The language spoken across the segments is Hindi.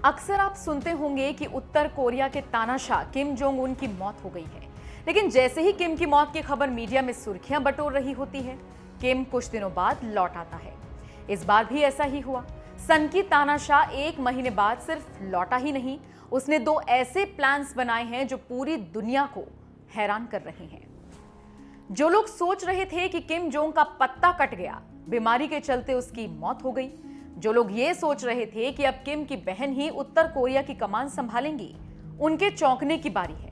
अक्सर आप सुनते होंगे कि उत्तर कोरिया के तानाशाह किम जोंग उन की मौत हो गई है। लेकिन जैसे ही किम की मौत की खबर मीडिया में सुर्खियां बटोर रही होती है, किम कुछ दिनों बाद लौट आता है। इस बार भी ऐसा ही हुआ। सन की तानाशाह 1 महीने बाद सिर्फ लौटा ही नहीं, उसने 2 ऐसे प्लान्स बनाए हैं जो पूरी दुनिया को हैरान कर रहे हैं। जो लोग सोच रहे थे कि किम जोंग का पत्ता कट गया, बीमारी के चलते उसकी मौत हो गई, जो लोग ये सोच रहे थे कि अब किम की बहन ही उत्तर कोरिया की कमान संभालेंगी, उनके चौंकने की बारी है।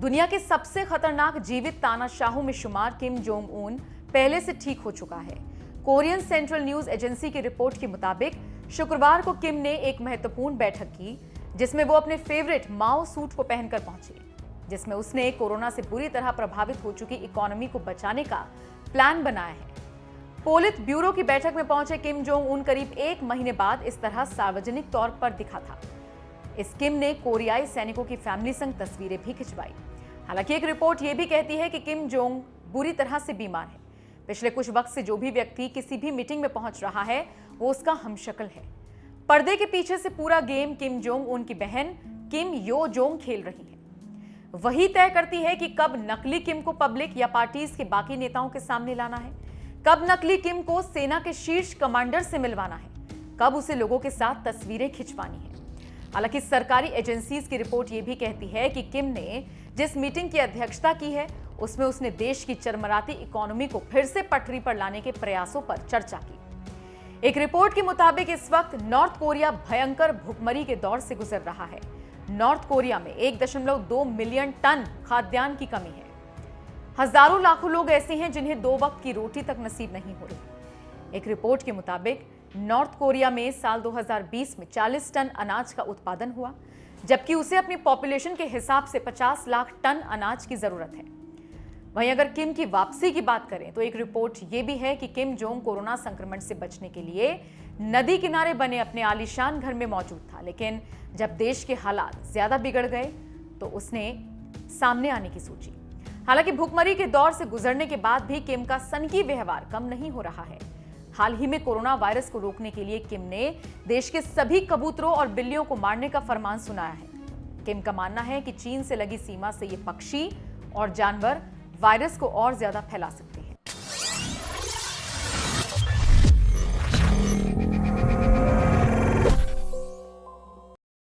दुनिया के सबसे खतरनाक जीवित तानाशाहों में शुमार किम जोंग उन पहले से ठीक हो चुका है। कोरियन सेंट्रल न्यूज एजेंसी की रिपोर्ट के मुताबिक शुक्रवार को किम ने एक महत्वपूर्ण बैठक की, जिसमें वो अपने फेवरेट माओ सूट को पहनकर पहुंचे, जिसमें उसने कोरोना से बुरी तरह प्रभावित हो चुकी इकोनॉमी को बचाने का प्लान बनाया है। पोलित ब्यूरो की बैठक में पहुंचे किम जोंग उन करीब 1 महीने बाद इस तरह सार्वजनिक तौर पर दिखा था। इस किम ने कोरियाई सैनिकों की फैमिली संग तस्वीरें भी खिंचवाई। हालांकि एक रिपोर्ट यह भी कहती है कि किम जोंग बुरी तरह से बीमार है। पिछले कुछ वक्त से जो भी व्यक्ति किसी भी मीटिंग में पहुंच रहा है, वो उसका हमशक्ल है। पर्दे के पीछे से पूरा गेम किम जोंग उन की बहन किम यो जोंग खेल रही है। वही तय करती है कि कब नकली किम को पब्लिक या पार्टीज के बाकी नेताओं के सामने लाना है, कब नकली किम को सेना के शीर्ष कमांडर से मिलवाना है, कब उसे लोगों के साथ तस्वीरें खिंचवानी है। हालांकि सरकारी एजेंसीज की रिपोर्ट यह भी कहती है कि किम ने जिस मीटिंग की अध्यक्षता की है, उसमें उसने देश की चरमराती इकोनॉमी को फिर से पटरी पर लाने के प्रयासों पर चर्चा की। एक रिपोर्ट के मुताबिक इस वक्त नॉर्थ कोरिया भयंकर भुखमरी के दौर से गुजर रहा है। नॉर्थ कोरिया में 1.2 मिलियन टन खाद्यान्न की कमी है। हजारों लाखों लोग ऐसे हैं जिन्हें 2 वक्त की रोटी तक नसीब नहीं हो रही। एक रिपोर्ट के मुताबिक नॉर्थ कोरिया में साल 2020 में 40 टन अनाज का उत्पादन हुआ, जबकि उसे अपनी पॉपुलेशन के हिसाब से 50 लाख टन अनाज की जरूरत है। वहीं अगर किम की वापसी की बात करें तो एक रिपोर्ट यह भी है कि किम जोंग कोरोना संक्रमण से बचने के लिए नदी किनारे बने अपने आलीशान घर में मौजूद था, लेकिन जब देश के हालात ज्यादा बिगड़ गए तो उसने सामने आने की सोची। हालांकि भुखमरी के दौर से गुजरने के बाद भी किम का सनकी व्यवहार कम नहीं हो रहा है। हाल ही में कोरोना वायरस को रोकने के लिए किम ने देश के सभी कबूतरों और बिल्लियों को मारने का फरमान सुनाया है। किम का मानना है कि चीन से लगी सीमा से ये पक्षी और जानवर वायरस को और ज्यादा फैला सकते हैं।